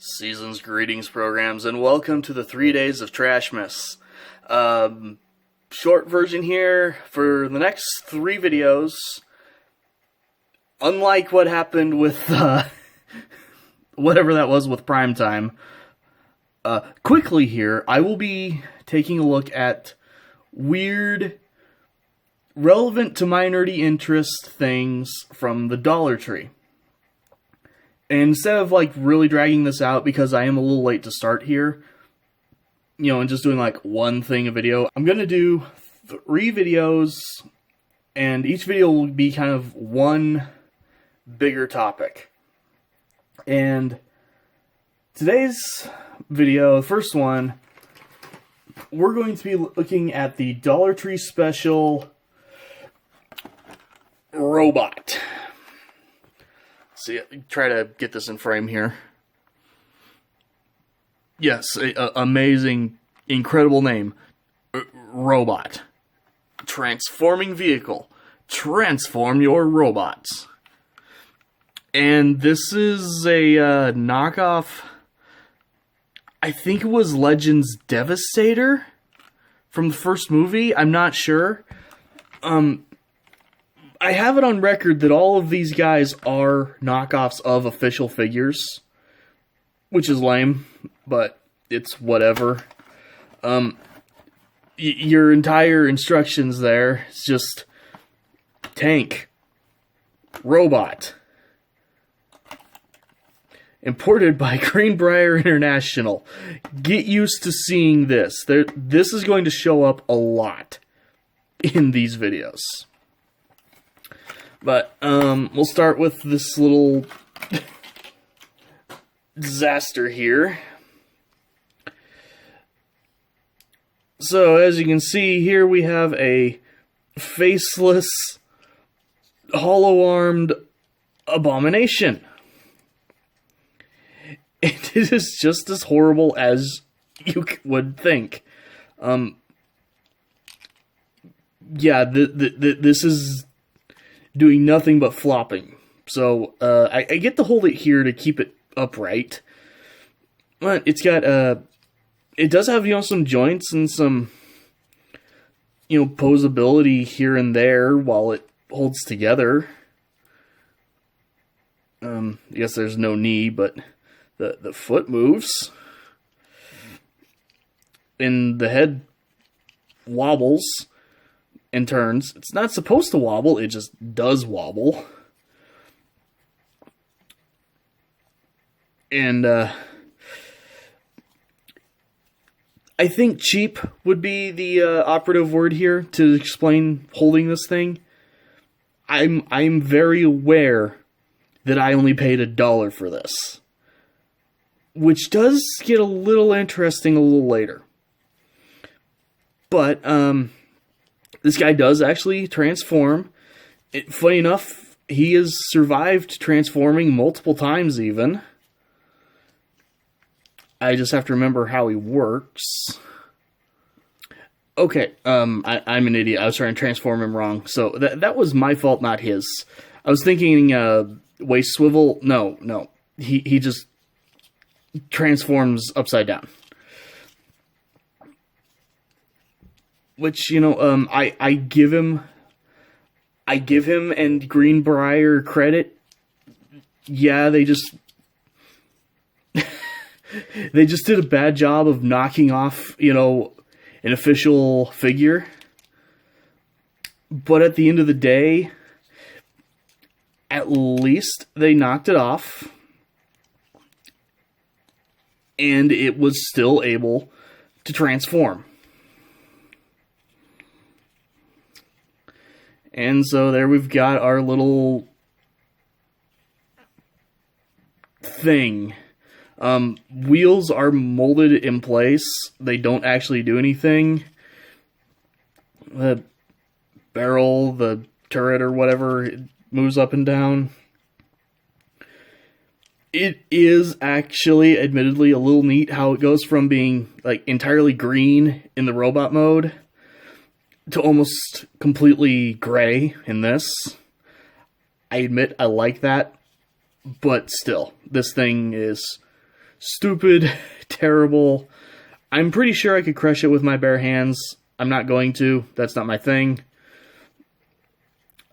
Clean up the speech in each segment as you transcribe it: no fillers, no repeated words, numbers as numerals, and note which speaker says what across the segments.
Speaker 1: Season's greetings, programs, and welcome to the 3 days of Trashmas. Short version here for the next 3 videos. Unlike what happened with whatever that was with Primetime, quickly here, I will be taking a look at weird, relevant to my nerdy interest things from the Dollar Tree. And instead of, really dragging this out, because I am a little late to start here, and just doing, one thing a video, I'm going to do 3 videos, and each video will be kind of one bigger topic. And today's video, the first one, we're going to be looking at the Dollar Tree special robot. See, try to get this in frame here. Yes, amazing, incredible name. Robot. Transforming vehicle. Transform your robots. And this is a knockoff. I think it was Legends Devastator from the first movie. I'm not sure. I have it on record that all of these guys are knockoffs of official figures, which is lame, but it's whatever. Your entire instructions there is just tank, robot, imported by Greenbrier International. Get used to seeing this. This is going to show up a lot in these videos. But, we'll start with this little disaster here. So, as you can see, here we have a faceless, hollow-armed abomination. It is just as horrible as you would think. Yeah, this is doing nothing but flopping. So, I get to hold it here to keep it upright. But it's got, it does have, some joints and some, posability here and there while it holds together. I guess there's no knee, but the foot moves. And the head wobbles and turns. It's not supposed to wobble, it just does wobble. And, I think cheap would be the operative word here to explain holding this thing. I'm very aware that I only paid $1 for this, which does get a little interesting a little later. But, this guy does actually transform. Funny enough, he has survived transforming multiple times even. I just have to remember how he works. Okay, I'm an idiot. I was trying to transform him wrong. So that was my fault, not his. I was thinking waist swivel. No. He just transforms upside down. Which, I give him and Greenbrier credit. Yeah, they just did a bad job of knocking off, an official figure. But at the end of the day, at least they knocked it off. And it was still able to transform. And so there we've got our little thing. Wheels are molded in place. They don't actually do anything. The barrel, the turret or whatever, it moves up and down. It is actually, admittedly, a little neat how it goes from being, entirely green in the robot mode to almost completely gray in this. I admit I like that, but still, this thing is stupid, terrible. I'm pretty sure I could crush it with my bare hands. I'm not going to. That's not my thing.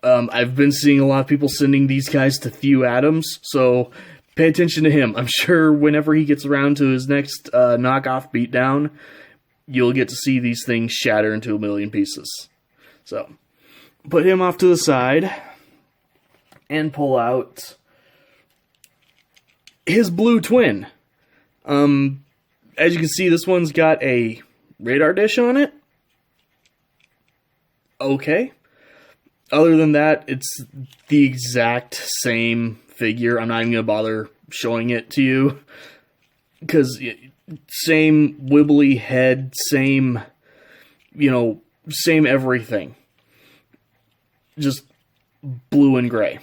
Speaker 1: I've been seeing a lot of people sending these guys to Thew Adams, so pay attention to him. I'm sure whenever he gets around to his next knockoff beatdown, you'll get to see these things shatter into a million pieces. So, put him off to the side, and pull out his blue twin. As you can see, this one's got a radar dish on it. Okay. Other than that, it's the exact same figure. I'm not even going to bother showing it to you. Because same wibbly head, same, same everything. Just blue and gray.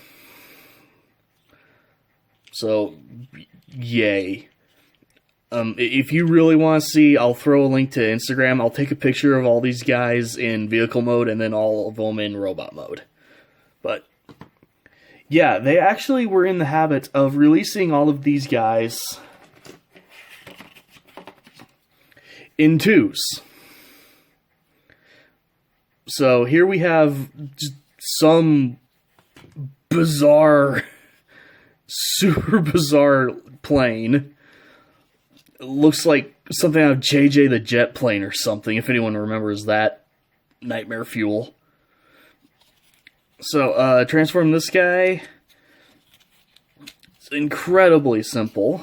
Speaker 1: So, yay. If you really want to see, I'll throw a link to Instagram. I'll take a picture of all these guys in vehicle mode and then all of them in robot mode. But, yeah, they actually were in the habit of releasing all of these guys in twos. So here we have just some bizarre, super bizarre plane. It looks like something out of JJ the Jet Plane or something, if anyone remembers that nightmare fuel. So, transform this guy. It's incredibly simple.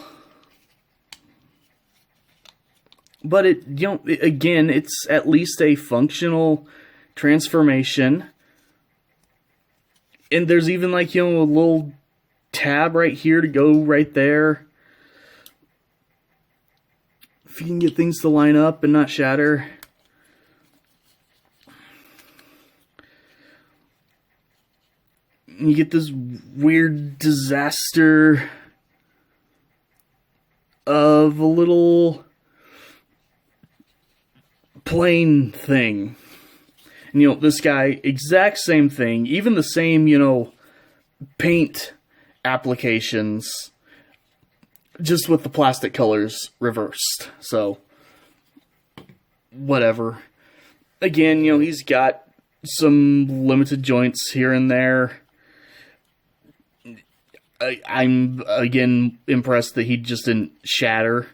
Speaker 1: But again, it's at least a functional transformation. And there's even a little tab right here to go right there. If you can get things to line up and not shatter. You get this weird disaster of a little plane thing. And, this guy, exact same thing. Even the same, paint applications, just with the plastic colors reversed. So, whatever. Again, he's got some limited joints here and there. I'm, again, impressed that he just didn't shatter.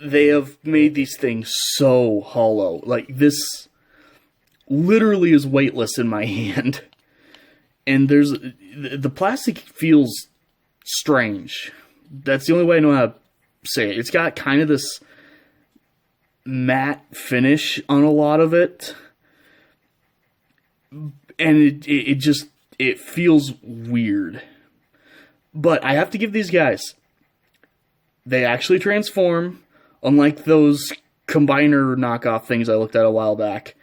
Speaker 1: They have made these things so hollow. This literally is weightless in my hand. And the plastic feels strange. That's the only way I know how to say it. It's got kind of this matte finish on a lot of it. And it feels weird. But I have to give these guys, they actually transform, unlike those combiner knockoff things I looked at a while back.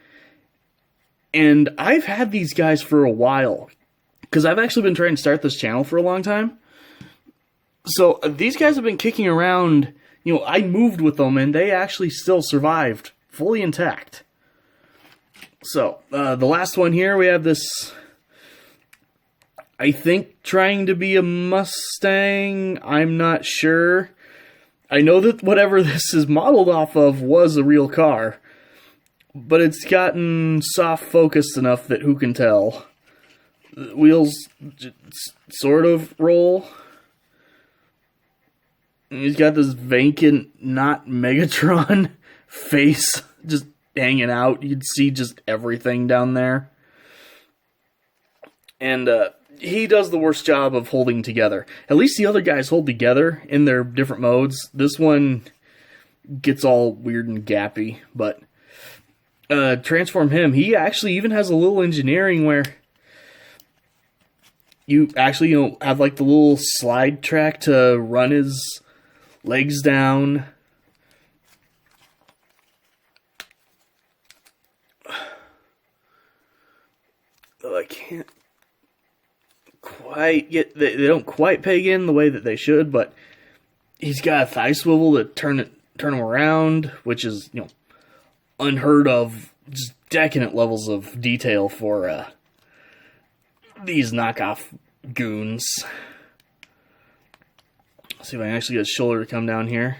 Speaker 1: And I've had these guys for a while, because I've actually been trying to start this channel for a long time. So these guys have been kicking around. I moved with them, and they actually still survived, fully intact. So, the last one here, we have this, I think, trying to be a Mustang. I'm not sure. I know that whatever this is modeled off of was a real car. But it's gotten soft-focused enough that who can tell. The wheels sort of roll. And he's got this vacant, not Megatron face just hanging out. You'd see just everything down there. And he does the worst job of holding together. At least the other guys hold together in their different modes. This one gets all weird and gappy, but transform him. He actually even has a little engineering where you actually, have the little slide track to run his legs down. Oh, I can't quite get, they don't quite peg in the way that they should, but he's got a thigh swivel to turn him around, which is, unheard of, just decadent levels of detail for these knockoff goons. See if I can actually get his shoulder to come down here.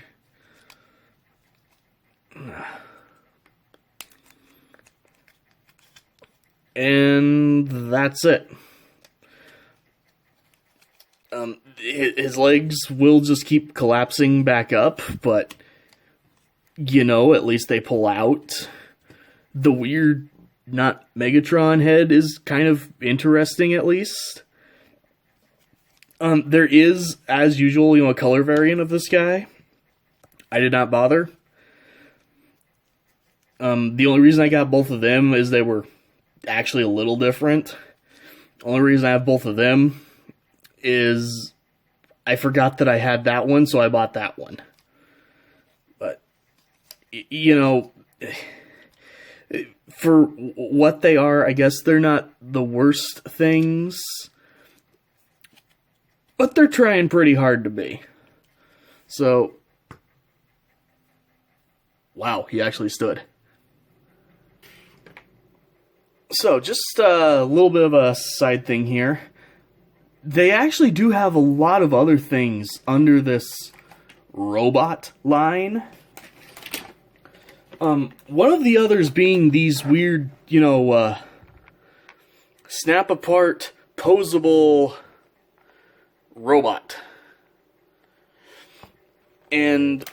Speaker 1: And that's it. His legs will just keep collapsing back up, but, you know, at least they pull out. The weird, not Megatron head is kind of interesting, at least. There is, as usual, you know, a color variant of this guy. I did not bother. The only reason I got both of them is they were actually a little different. The only reason I have both of them is I forgot that I had that one, so I bought that one. But, you know, for what they are, I guess they're not the worst things, but they're trying pretty hard to be. So, wow, he actually stood. So, just a little bit of a side thing here. They actually do have a lot of other things under this robot line. One of the others being these weird, you know, snap-apart, posable robot. And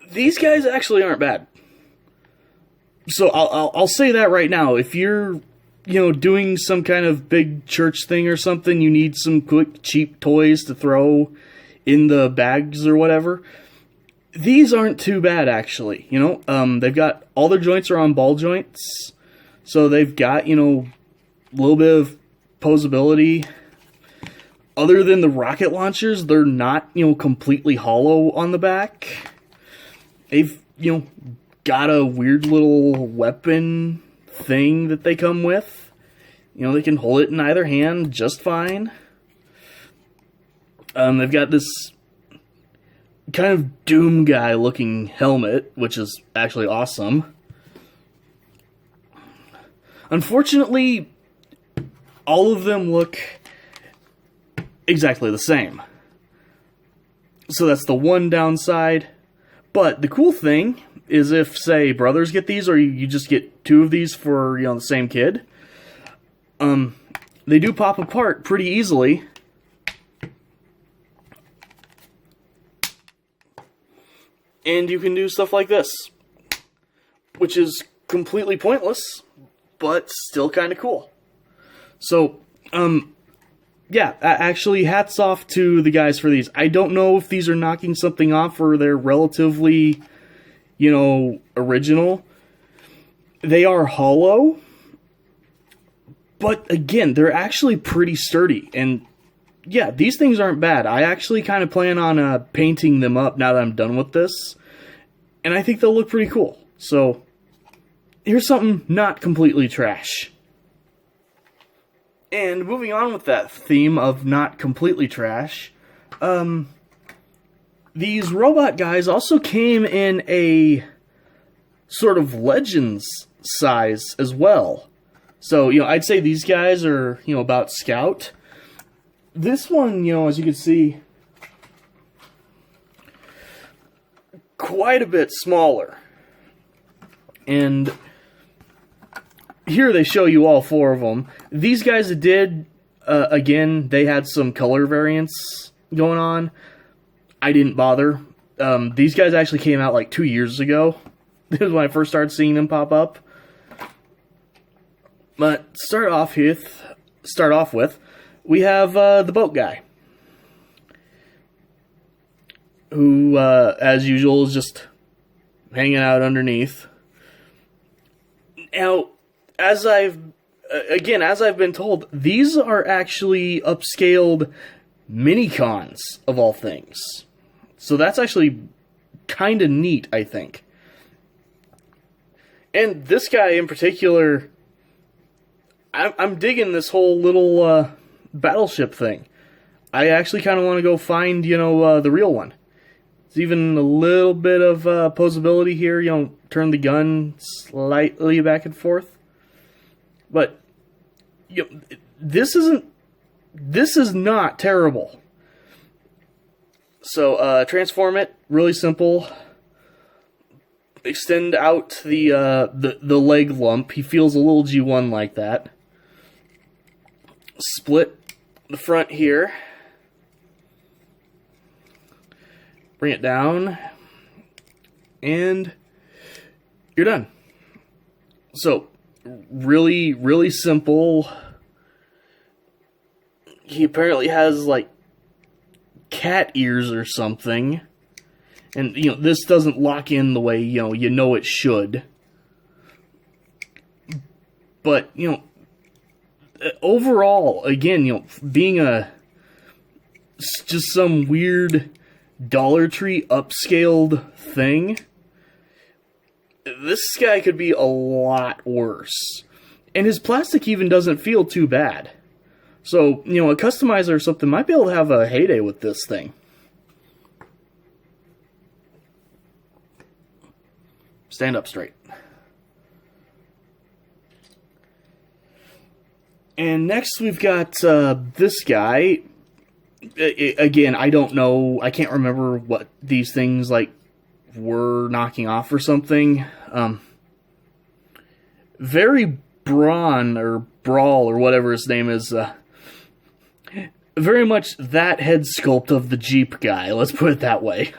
Speaker 1: these guys actually aren't bad. So I'll say that right now. If you're, you know, doing some kind of big church thing or something, you need some quick, cheap toys to throw in the bags or whatever, these aren't too bad, actually. You know, they've got, all their joints are on ball joints, so they've got, you know, a little bit of posability. Other than the rocket launchers, they're not, you know, completely hollow on the back. They've, you know, got a weird little weapon thing that they come with. You know, they can hold it in either hand just fine. They've got this kind of Doom guy looking helmet, which is actually awesome. Unfortunately, all of them look exactly the same. So that's the one downside. But the cool thing is if, say, brothers get these, or you just get two of these for, you know, the same kid, they do pop apart pretty easily. And you can do stuff like this, which is completely pointless, but still kind of cool. So, yeah, actually, hats off to the guys for these. I don't know if these are knocking something off or they're relatively, you know, original. They are hollow, but again, they're actually pretty sturdy. And yeah, these things aren't bad. I actually kind of plan on painting them up now that I'm done with this, and I think they'll look pretty cool. So here's something not completely trash. And moving on with that theme of not completely trash, these robot guys also came in a sort of Legends size as well. So, you know, I'd say these guys are, you know, about Scout. This one, you know, as you can see, quite a bit smaller. And here they show you all four of them. These guys did, again, they had some color variants going on. I didn't bother. These guys actually came out like 2 years ago. This is when I first started seeing them pop up. But start off with, we have the boat guy, who, as usual, is just hanging out underneath. Now, as I've been told, these are actually upscaled mini-cons, of all things. So that's actually kind of neat, I think. And this guy in particular, I'm digging this whole little battleship thing. I actually kind of want to go find, you know, the real one. There's even a little bit of posability here. You know, turn the gun slightly back and forth. But you know, this isn't this is not terrible. So, transform it, really simple. Extend out the leg lump. He feels a little G1 like that. Split the front here. Bring it down. And you're done. So, really, really simple. He apparently has, like, cat ears or something. And, this doesn't lock in the way, you know it should. But, overall, again, being just some weird Dollar Tree upscaled thing, this guy could be a lot worse. And his plastic even doesn't feel too bad. So, a customizer or something might be able to have a heyday with this thing. Stand up straight. And next we've got this guy. Again, I don't know. I can't remember what these things were knocking off or something. Very Brawl or whatever his name is. Very much that head sculpt of the Jeep guy. Let's put it that way.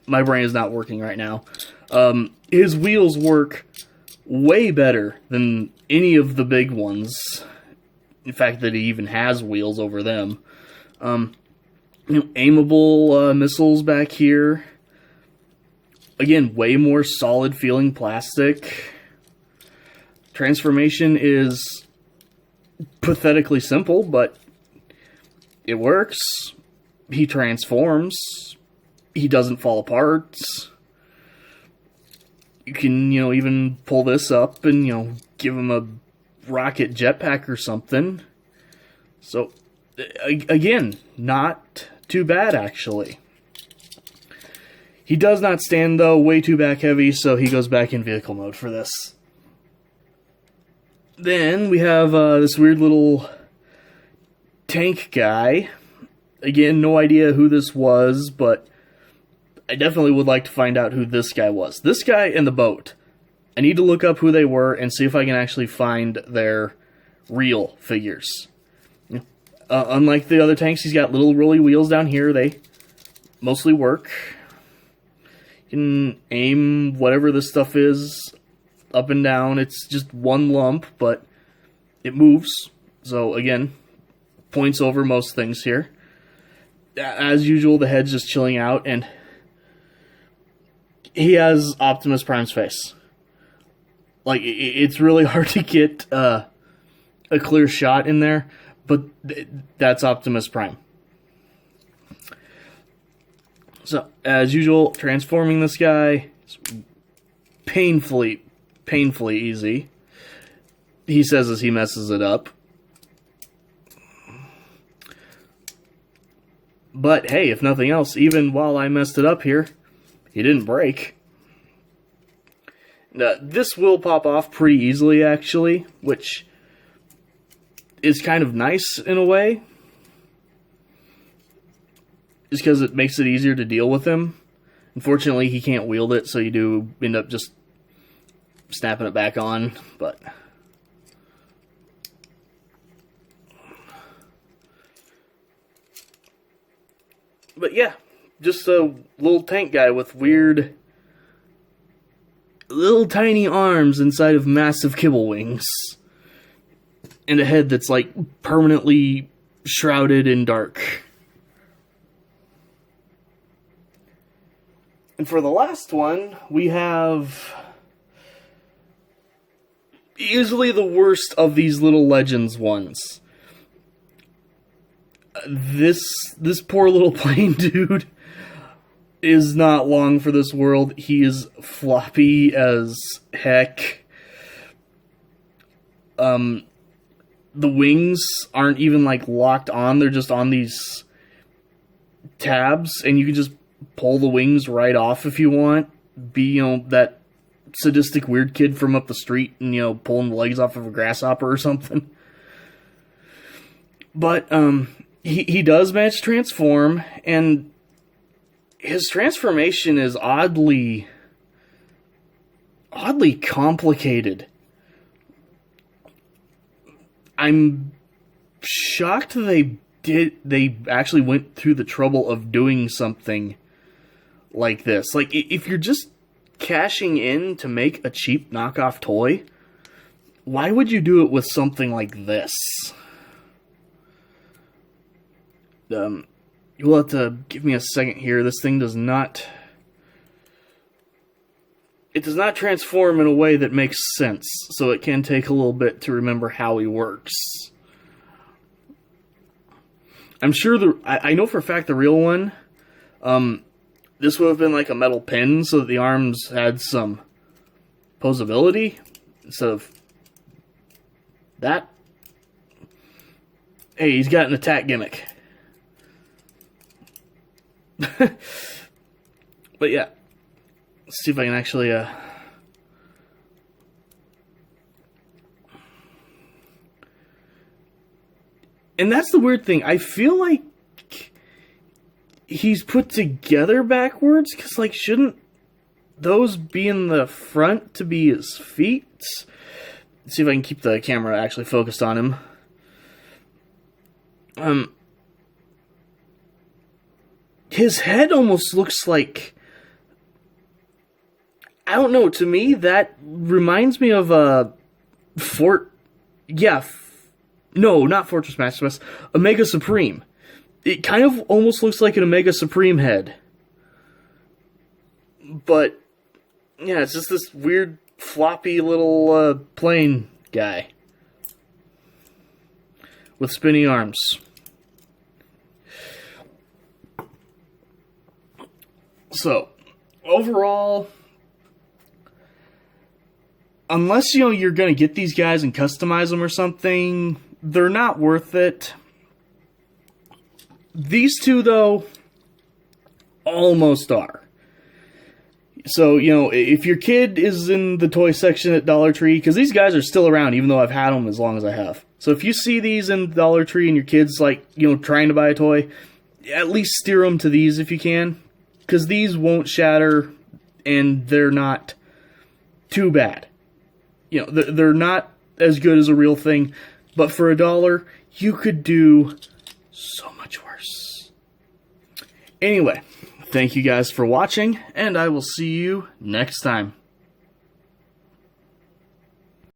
Speaker 1: My brain is not working right now. His wheels work way better than any of the big ones. In fact, that he even has wheels over them. Aimable missiles back here. Again, way more solid feeling plastic. Transformation is pathetically simple, but it works. He transforms. He doesn't fall apart. You can, even pull this up and, give him a rocket jetpack or something. So, again, not too bad, actually. He does not stand, though, way too back heavy, so he goes back in vehicle mode for this. Then we have this weird little tank guy. Again, no idea who this was, but I definitely would like to find out who this guy was. This guy and the boat. I need to look up who they were and see if I can actually find their real figures. Unlike the other tanks, he's got little rolly wheels down here. They mostly work. You can aim whatever this stuff is up and down. It's just one lump, but it moves. So, again, points over most things here. As usual, the head's just chilling out, and he has Optimus Prime's face. It's really hard to get a clear shot in there, but that's Optimus Prime. So, as usual, transforming this guy is painfully easy. He says as he messes it up. But, hey, if nothing else, even while I messed it up here, he didn't break. This will pop off pretty easily, actually, which is kind of nice in a way. Just because it makes it easier to deal with him. Unfortunately, he can't wield it, so you do end up just snapping it back on, but yeah, just a little tank guy with weird little tiny arms inside of massive kibble wings. And a head that's permanently shrouded in dark. And for the last one, we have easily the worst of these little Legends ones. This poor little plain dude is not long for this world. He is floppy as heck. The wings aren't even locked on. They're just on these tabs, and you can just pull the wings right off if you want. Be, that sadistic weird kid from up the street and, pulling the legs off of a grasshopper or something. But he does manage to transform, and his transformation is oddly complicated. I'm shocked they actually went through the trouble of doing something like this. Like, if you're just cashing in to make a cheap knockoff toy, why would you do it with something like this? You'll have to give me a second here. This thing does not... It does not transform in a way that makes sense, so it can take a little bit to remember how he works. I'm sure I know for a fact the real one, this would have been like a metal pin so that the arms had some posability instead of that. Hey, he's got an attack gimmick. But yeah, let's see if I can actually and that's the weird thing. I feel like he's put together backwards, because, like, shouldn't those be in the front to be his feet? Let's see if I can keep the camera actually focused on him. His head almost looks like... I don't know, to me, that reminds me of a... No, not Fortress Maximus. Omega Supreme. It kind of almost looks like an Omega Supreme head. But, yeah, it's just this weird, floppy little plane guy. With spinny arms. So, overall, unless, you're going to get these guys and customize them or something, they're not worth it. These two, though, almost are. So, if your kid is in the toy section at Dollar Tree, because these guys are still around, even though I've had them as long as I have. So if you see these in Dollar Tree and your kid's, like, trying to buy a toy, at least steer them to these if you can. Because these won't shatter, and they're not too bad. They're not as good as a real thing, but for $1, you could do so much worse. Anyway, thank you guys for watching, and I will see you next time.